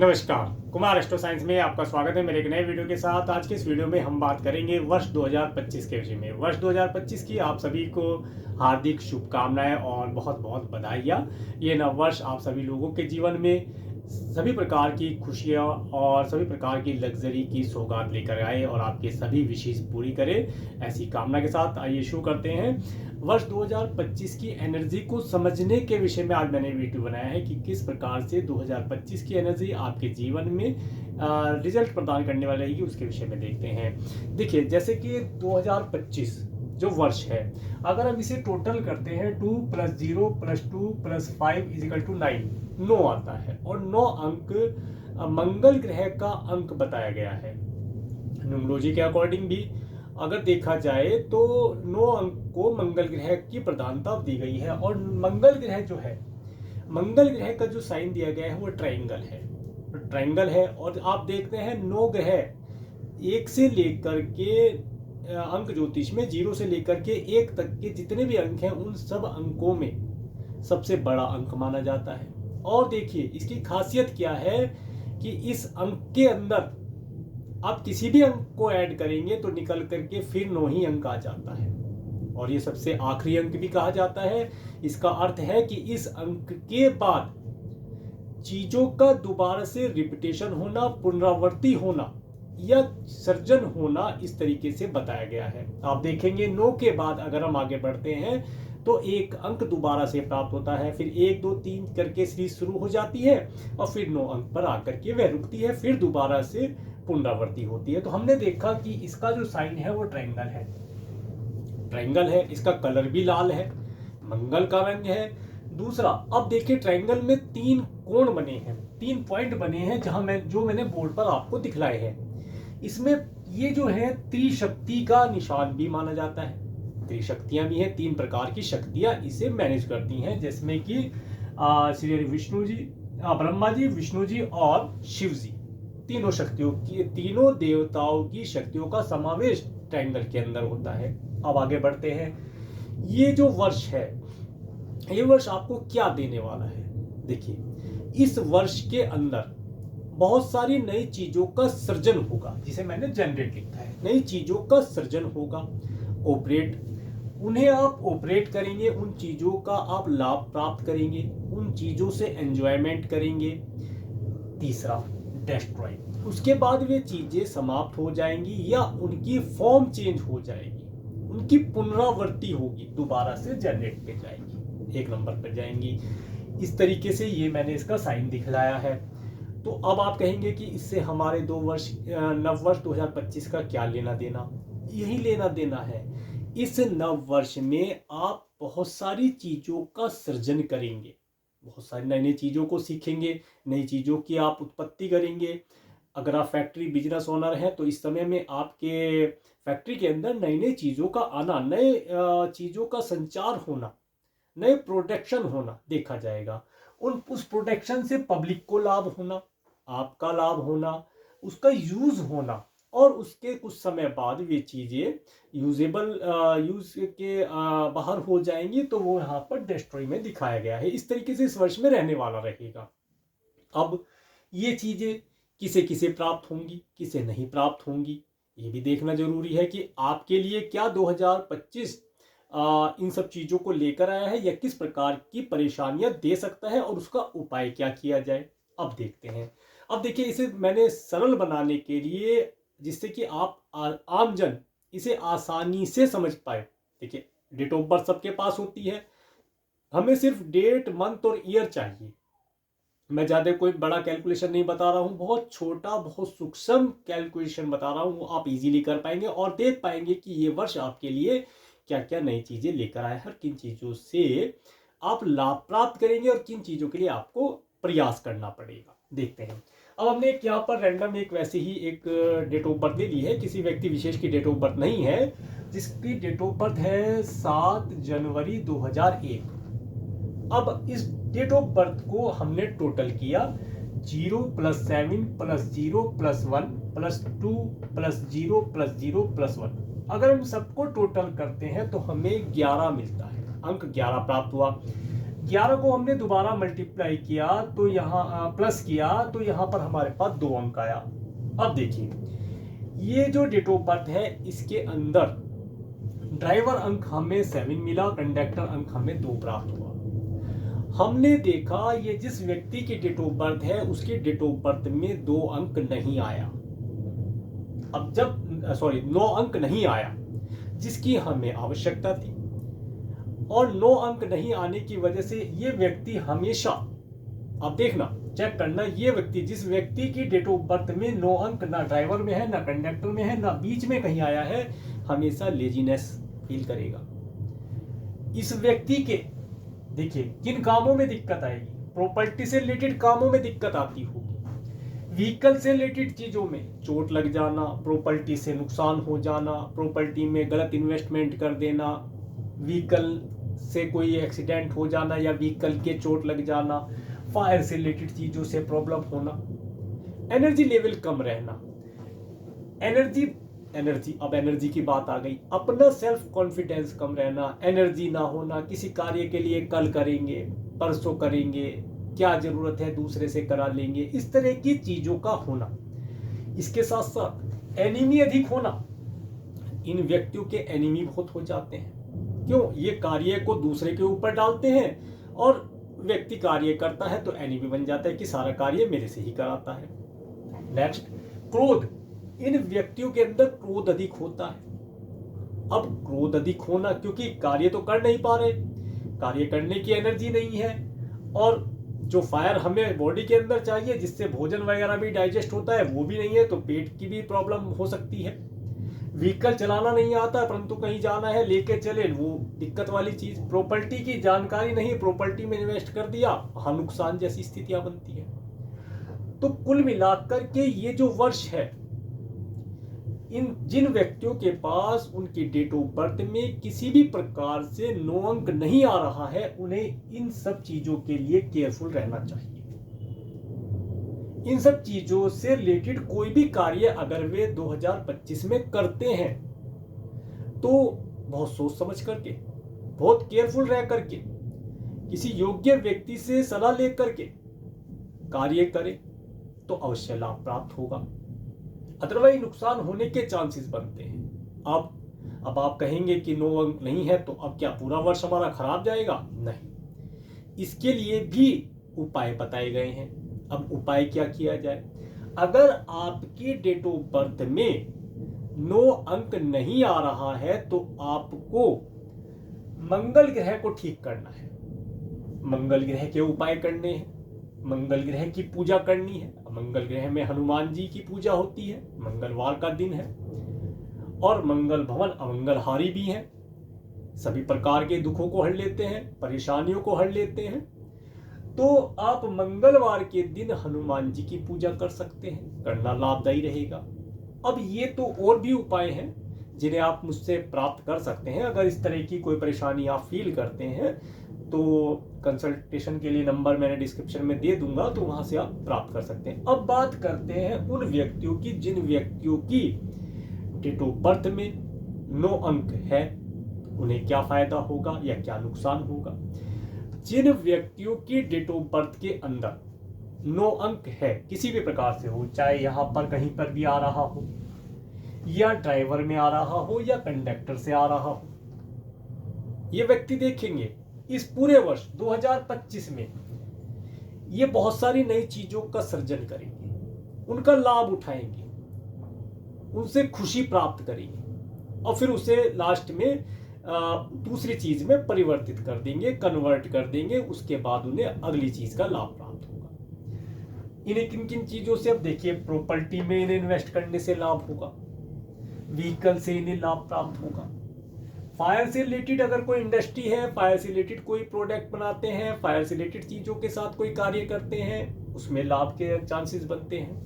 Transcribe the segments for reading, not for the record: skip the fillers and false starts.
नमस्कार, Kumar astro science में आपका स्वागत है मेरे एक नए वीडियो के साथ। आज के इस वीडियो में हम बात करेंगे वर्ष 2025 के विषय में। वर्ष 2025 की आप सभी को हार्दिक शुभकामनाएं और बहुत बहुत बधाइयाँ। ये नव वर्ष आप सभी लोगों के जीवन में सभी प्रकार की खुशियाँ और सभी प्रकार की लग्जरी की सौगात लेकर आए और आपके सभी विशेष पूरी करे, ऐसी कामना के साथ आइए शुरू करते हैं। वर्ष 2025 की एनर्जी को समझने के विषय में आज मैंने वीडियो बनाया है कि किस प्रकार से 2025 की एनर्जी आपके जीवन में रिजल्ट प्रदान करने वाली रहेगी, उसके विषय में देखते हैं। देखिए, जैसे कि 2025 जो वर्ष है, अगर हम इसे टोटल करते हैं 2 + 0 + 2 + 5 = 9, 9 आता है और 9 अंक मंगल ग्रह का अंक बताया गया है। न्यूमरोलॉजी के अकॉर्डिंग भी अगर देखा जाए तो 9 अंक को मंगल ग्रह की प्रधानता दी गई है। और मंगल ग्रह जो है, मंगल ग्रह का जो साइन दिया गया है वो ट्रायंगल है। ट्रायंगल है और आप देखते हैं 9 ग्रह एक से लेकर के अंक ज्योतिष में 0 से लेकर के 1 तक के जितने भी अंक हैं उन सब अंकों में सबसे बड़ा अंक माना जाता है। और देखिए, इसकी खासियत क्या है कि इस अंक के अंदर आप किसी भी अंक को ऐड करेंगे तो निकल करके फिर 9 ही अंक आ जाता है और ये सबसे आखिरी अंक भी कहा जाता है। इसका अर्थ है कि इस अंक के बाद चीजों का दोबारा से रिपीटेशन होना, पुनरावृत्ति होना या सर्जन होना, इस तरीके से बताया गया है। आप देखेंगे 9 के बाद अगर हम आगे बढ़ते हैं तो एक अंक दोबारा से प्राप्त होता है, फिर 1 2 3 करके सीरीज शुरू हो जाती है और फिर 9 अंक पर आकर के वह रुकती है, फिर दोबारा से पुनरावृत्ति होती है। तो हमने देखा कि इसका जो साइन है वो ट्रायंगल है। ट्रायंगल है, इसका कलर भी लाल है, मंगल का रंग है। दूसरा, अब देखिए ट्रायंगल में 3 कोण बने हैं, 3 पॉइंट बने हैं जहां मैंने बोर्ड पर आपको दिखलाए हैं। इसमें ये जो है त्रिशक्ति का निशान भी माना जाता है। त्रिशक्तियां भी हैं, 3 प्रकार की शक्तियां इसे मैनेज करती हैं, जिसमें कि श्री विष्णु जी, ब्रह्मा जी, विष्णु जी और शिव जी, तीनों शक्तियों की, तीनों देवताओं की शक्तियों का समावेश ट्रायंगल के अंदर होता है। अब आगे बढ़ते हैं। ये जो वर्ष है, ये वर्ष आपको क्या देने वाला है? देखिए, इस वर्ष के अंदर बहुत सारी नई चीजों का सृजन होगा, जिसे मैंने जनरेट लिखा है। नई चीजों का सृजन होगा, उन्हें आप ऑपरेट करेंगे, उन चीजों का आप लाभ प्राप्त करेंगे, उन चीजों से एंजॉयमेंट करेंगे। तीसरा, डेस्ट्रॉय, उसके बाद वे चीजें समाप्त हो जाएंगी या उनकी फॉर्म चेंज हो जाएगी, उनकी पुनरावृत्ति होगी, दोबारा से जनरेट पे जाएंगी, 1 नंबर पर जाएंगी। इस तरीके से ये मैंने इसका साइन दिखलाया है। तो अब आप कहेंगे कि इससे हमारे नव वर्ष 2025 का क्या लेना देना? यही लेना देना है। इस नव वर्ष में आप बहुत सारी चीजों का सृजन करेंगे, बहुत सारी नई नई चीजों को सीखेंगे, नई चीजों की आप उत्पत्ति करेंगे। अगर आप फैक्ट्री बिजनेस ओनर हैं तो इस समय में आपके फैक्ट्री के अंदर नई नई चीजों का आना, नए चीजों का संचार होना, नए प्रोडक्शन होना देखा जाएगा। उस प्रोडक्शन से पब्लिक को लाभ होना, आपका लाभ होना, उसका यूज होना और उसके कुछ समय बाद वे चीजें यूज के बाहर हो जाएंगी, तो वो यहाँ पर डिस्ट्रॉय में दिखाया गया है। इस तरीके से इस वर्ष में रहने वाला रहेगा। अब ये चीजें किसे किसे प्राप्त होंगी, किसे नहीं प्राप्त होंगी, ये भी देखना जरूरी है कि आपके लिए क्या 2025 इन सब चीजों को लेकर आया है या किस प्रकार की परेशानियां दे सकता है और उसका उपाय क्या किया जाए। अब देखते हैं। अब देखिए, इसे मैंने सरल बनाने के लिए, जिससे कि आप आमजन इसे आसानी से समझ पाए। देखिए, डेट ऑफ बर्थ सबके पास होती है, हमें सिर्फ डेट, मंथ और ईयर चाहिए। मैं ज्यादा कोई बड़ा कैलकुलेशन नहीं बता रहा हूं, बहुत छोटा, बहुत सूक्ष्म कैलकुलेशन बता रहा हूं, आप इजीली कर पाएंगे और देख पाएंगे कि ये वर्ष आपके लिए क्या क्या नई चीजें लेकर आया है, किन चीजों से आप लाभ प्राप्त करेंगे और किन चीजों के लिए आपको प्रयास करना पड़ेगा। देखते हैं। अब हमने एक यहाँ पर रैंडम एक वैसे ही एक डेट ऑफ बर्थ ले ली है, किसी व्यक्ति विशेष की डेट ऑफ बर्थ नहीं है, जिसकी डेट ऑफ बर्थ है 7 जनवरी 2001। अब इस डेट ऑफ बर्थ को हमने टोटल किया, 0 + 7 + 0 + 1 + 2 + 0 + 0 + 1। अगर हम सबको टोटल करते हैं तो हमें 11 मिलता है, अंक 11 प्राप्त हुआ। 11 को हमने दोबारा मल्टीप्लाई किया तो यहाँ प्लस किया तो यहाँ पर हमारे पास 2 अंक आया। अब देखिए ये जो डेट ऑफ बर्थ है इसके अंदर ड्राइवर अंक हमें 7 मिला, कंडक्टर अंक हमें 2 प्राप्त हुआ। हमने देखा ये जिस व्यक्ति की डेट ऑफ बर्थ है उसके डेट ऑफ बर्थ में 2 अंक नहीं आया। अब जब 9 अंक नहीं आया जिसकी हमें आवश्यकता थी, और 9 अंक नहीं आने की वजह से ये व्यक्ति हमेशा, आप देखना चेक करना, ये व्यक्ति जिस व्यक्ति की डेट ऑफ बर्थ में 9 अंक ना ड्राइवर में है ना कंडक्टर में है ना बीच में कहीं आया है, हमेशा लेजीनेस फील करेगा। इस व्यक्ति के देखिए किन कामों में दिक्कत आएगी, प्रॉपर्टी से रिलेटेड कामों में दिक्कत आती होगी, व्हीकल से रिलेटेड चीजों में चोट लग जाना, प्रॉपर्टी से नुकसान हो जाना, प्रॉपर्टी में गलत इन्वेस्टमेंट कर देना, व्हीकल से कोई एक्सीडेंट हो जाना या व्हीकल के चोट लग जाना, फायर से रिलेटेड चीजों से प्रॉब्लम होना, एनर्जी लेवल कम रहना, एनर्जी अब एनर्जी की बात आ गई, अपना सेल्फ कॉन्फिडेंस कम रहना, एनर्जी ना होना, किसी कार्य के लिए कल करेंगे परसों करेंगे, क्या जरूरत है दूसरे से करा लेंगे, इस तरह की चीजों का होना। इसके साथ साथ एनीमी अधिक होना, इन व्यक्तियों के एनीमी बहुत हो जाते हैं। क्यों? ये कार्य को दूसरे के ऊपर डालते हैं और व्यक्ति कार्य करता है तो एनीमी बन जाता है कि सारा कार्य मेरे से ही कराता है। नेक्स्ट, क्रोध, इन व्यक्तियों के अंदर क्रोध अधिक होता है। अब क्रोध अधिक होना क्योंकि कार्य तो कर नहीं पा रहे, कार्य करने की एनर्जी नहीं है, और जो फायर हमें बॉडी के अंदर चाहिए जिससे भोजन वगैरह भी डाइजेस्ट होता है वो भी नहीं है, तो पेट की भी प्रॉब्लम हो सकती है। व्हीकल चलाना नहीं आता परंतु कहीं जाना है लेके चले, वो दिक्कत वाली चीज। प्रॉपर्टी की जानकारी नहीं, प्रॉपर्टी में इन्वेस्ट कर दिया, हाँ नुकसान जैसी स्थितियां बनती है। तो कुल मिलाकर के ये जो वर्ष है, इन जिन व्यक्तियों के पास उनकी डेट ऑफ बर्थ में किसी भी प्रकार से 9 अंक नहीं आ रहा है, उन्हें इन सब चीजों के लिए केयरफुल रहना चाहिए। इन सब चीजों से रिलेटेड कोई भी कार्य अगर वे 2025 में करते हैं तो बहुत सोच समझ करके, बहुत केयरफुल रह करके, किसी योग्य व्यक्ति से सलाह लेकर के कार्य करें तो अवश्य लाभ प्राप्त होगा, अदरवाइज नुकसान होने के चांसेस बनते हैं। अब आप कहेंगे कि 9 अंक नहीं है तो अब क्या पूरा वर्ष हमारा खराब जाएगा? नहीं, इसके लिए भी उपाय बताए गए हैं। अब उपाय क्या किया जाए? अगर आपकी डेट ऑफ बर्थ में 9 अंक नहीं आ रहा है तो आपको मंगल ग्रह को ठीक करना है, मंगल ग्रह के उपाय करने हैं, मंगल ग्रह की पूजा करनी है। मंगल ग्रह में हनुमान जी की पूजा होती है, मंगलवार का दिन है, और मंगल भवन अमंगलहारी भी है, सभी प्रकार के दुखों को हर लेते हैं, परेशानियों को हर लेते हैं। तो आप मंगलवार के दिन हनुमान जी की पूजा कर सकते हैं, करना लाभदायी रहेगा। अब ये तो और भी उपाय हैं जिन्हें आप मुझसे प्राप्त कर सकते हैं। अगर इस तरह की कोई परेशानी आप फील करते हैं तो कंसल्टेशन के लिए नंबर मैंने डिस्क्रिप्शन में दे दूंगा, तो वहां से आप प्राप्त कर सकते हैं। अब बात करते हैं उन व्यक्तियों की जिन व्यक्तियों की डेट ऑफ बर्थ में 9 अंक है, उन्हें क्या फायदा होगा या क्या नुकसान होगा। जिन व्यक्तियों की डेट ऑफ बर्थ के अंदर 9 अंक है, किसी भी प्रकार से हो, चाहे यहां पर कहीं पर भी आ रहा हो या ड्राइवर में आ रहा हो या कंडक्टर से आ रहा हो, ये व्यक्ति देखेंगे इस पूरे वर्ष 2025 में ये बहुत सारी नई चीजों का सृजन करेंगे, उनका लाभ उठाएंगे, उनसे खुशी प्राप्त करेंगे और फिर उसे लास्ट में दूसरी चीज में परिवर्तित कर देंगे, कन्वर्ट कर देंगे। उसके बाद उन्हें अगली चीज का लाभ प्राप्त होगा। इन्हें किन किन चीजों से, अब देखिए, प्रॉपर्टी में इन्हें इन्वेस्ट करने से लाभ होगा, व्हीकल से इन्हें लाभ प्राप्त होगा, फायर से रिलेटेड अगर कोई इंडस्ट्री है, फायर से रिलेटेड कोई प्रोडक्ट बनाते हैं, फायर से रिलेटेड चीजों के साथ कोई कार्य करते हैं, उसमें लाभ के चांसेस बनते हैं।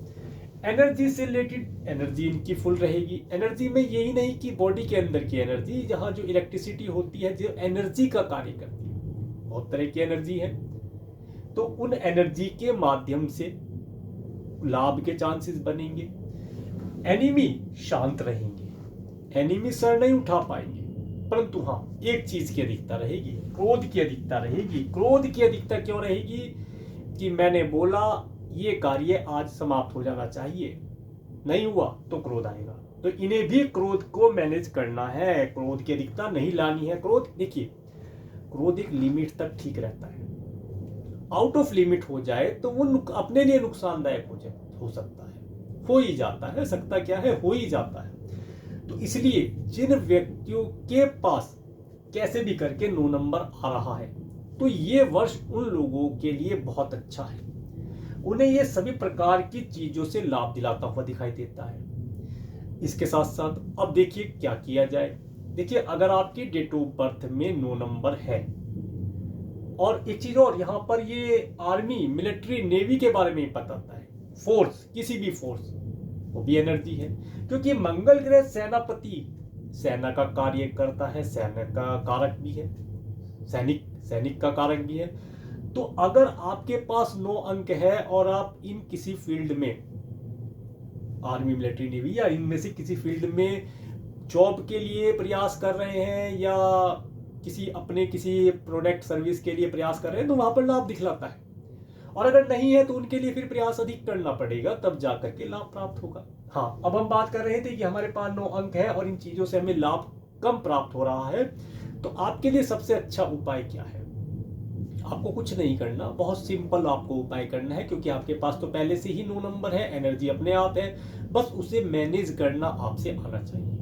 एनर्जी से रिलेटेड एनर्जी इनकी फुल रहेगी। एनर्जी में यही नहीं कि बॉडी के अंदर की एनर्जी, जहां जो इलेक्ट्रिसिटी होती है, जो एनर्जी का कार्य करती है, बहुत तरह की एनर्जी है, तो उन एनर्जी के माध्यम से लाभ के चांसेस बनेंगे। एनिमी शांत रहेंगे, एनिमी सर नहीं उठा पाएंगे, परंतु हाँ, एक चीज की अधिकता रहेगी, क्रोध की अधिकता रहेगी। क्रोध की अधिकता क्यों रहेगी? कि मैंने बोला ये कार्य आज समाप्त हो जाना चाहिए, नहीं हुआ तो क्रोध आएगा। तो इन्हें भी क्रोध को मैनेज करना है, क्रोध की अधिकता नहीं लानी है। क्रोध देखिए, क्रोध एक लिमिट तक ठीक रहता है, आउट ऑफ लिमिट हो जाए तो वो अपने लिए नुकसानदायक हो सकता है, हो ही जाता है, सकता क्या है, हो ही जाता है। तो इसलिए जिन व्यक्तियों के पास कैसे भी करके 9 नंबर आ रहा है, तो ये वर्ष उन लोगों के लिए बहुत अच्छा है। उन्हें ये सभी प्रकार की चीजों से लाभ दिलाता हुआ दिखाई देता है। इसके साथ साथ अब देखिए क्या किया जाए। देखिए, अगर आपकी डेट ऑफ बर्थ में 9 नंबर है, और एक चीज और, यहाँ पर ये आर्मी, मिलिट्री, नेवी के बारे में ही बताता है। फोर्स, किसी भी फोर्स, वो भी एनर्जी है, क्योंकि मंगल ग्रह सेनापति, सेना का कार्य करता है, सेना का कारक भी है, सैनिक का कारक भी है। तो अगर आपके पास 9 अंक है और आप इन किसी फील्ड में, आर्मी, मिलिट्री, नेवी या इनमें से किसी फील्ड में जॉब के लिए प्रयास कर रहे हैं, या किसी प्रोडक्ट सर्विस के लिए प्रयास कर रहे हैं, तो वहां पर लाभ दिखलाता है। और अगर नहीं है तो उनके लिए फिर प्रयास अधिक करना पड़ेगा, तब जाकर के लाभ प्राप्त होगा। हाँ, अब हम बात कर रहे थे कि हमारे पास 9 अंक है और इन चीजों से हमें लाभ कम प्राप्त हो रहा है, तो आपके लिए सबसे अच्छा उपाय क्या है? आपको कुछ नहीं करना, बहुत सिंपल आपको उपाय करना है, क्योंकि आपके पास तो पहले से ही 9 नंबर है, एनर्जी अपने आप है, बस उसे मैनेज करना आपसे आना चाहिए।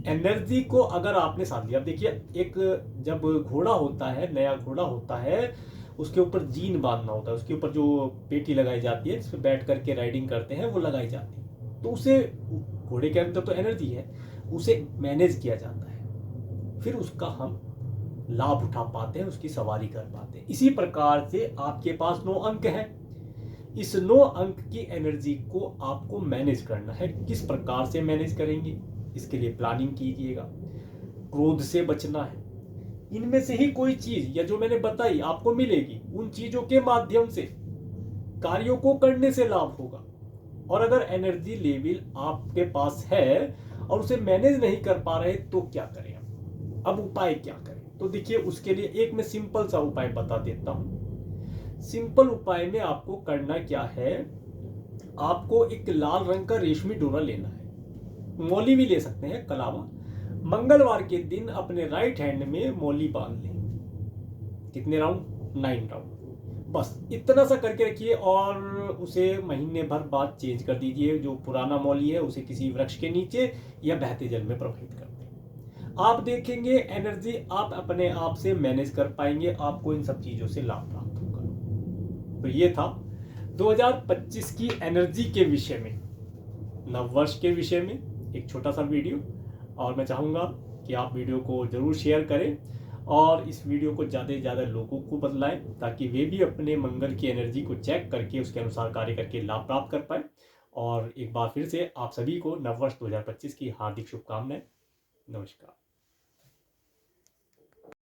एनर्जी को अगर आपने साथ लिया, देखिए, एक जब घोड़ा होता है, नया घोड़ा होता है, उसके ऊपर जीन बांधना होता है, उसके ऊपर जो पेटी लगाई जाती है जिस पर बैठ करके राइडिंग करते हैं, वो लगाई जाती है। तो उसे, घोड़े के अंदर तो एनर्जी है, उसे मैनेज किया जाता है, फिर उसका हम लाभ उठा पाते हैं, उसकी सवारी कर पाते हैं। इसी प्रकार से आपके पास 9 अंक है, इस 9 अंक की एनर्जी को आपको मैनेज करना है। किस प्रकार से मैनेज करेंगे, इसके लिए प्लानिंग कीजिएगा। क्रोध से बचना है, इनमें से ही कोई चीज या जो मैंने बताई आपको मिलेगी, उन चीजों के माध्यम से कार्यों को करने से लाभ होगा। और अगर एनर्जी लेवल आपके पास है और उसे मैनेज नहीं कर पा रहे, तो क्या करें? अब उपाय क्या करें? तो देखिए, उसके लिए एक मैं सिंपल सा उपाय बता देता हूं। सिंपल उपाय में आपको करना क्या है, आपको एक लाल रंग का रेशमी डोरा लेना है, मौली भी ले सकते हैं, कलावा। मंगलवार के दिन अपने राइट हैंड में मौली बांध लें। कितने राउंड? 9 राउंड। बस इतना सा करके रखिए और उसे महीने भर बाद चेंज कर दीजिए। जो पुराना मौली है उसे किसी वृक्ष के नीचे या बहते जल में प्रवाहित कर दें। आप देखेंगे एनर्जी आप अपने आप से मैनेज कर पाएंगे, आपको इन सब चीजों से लाभ प्राप्त होगा। तो ये था 2025 की एनर्जी के विषय में, नववर्ष के विषय में एक छोटा सा वीडियो। और मैं चाहूँगा कि आप वीडियो को जरूर शेयर करें और इस वीडियो को ज़्यादा से ज़्यादा लोगों को बतलाएं, ताकि वे भी अपने मंगल की एनर्जी को चेक करके उसके अनुसार कार्य करके लाभ प्राप्त कर पाए। और एक बार फिर से आप सभी को नववर्ष 2025 की हार्दिक शुभकामनाएं। नमस्कार।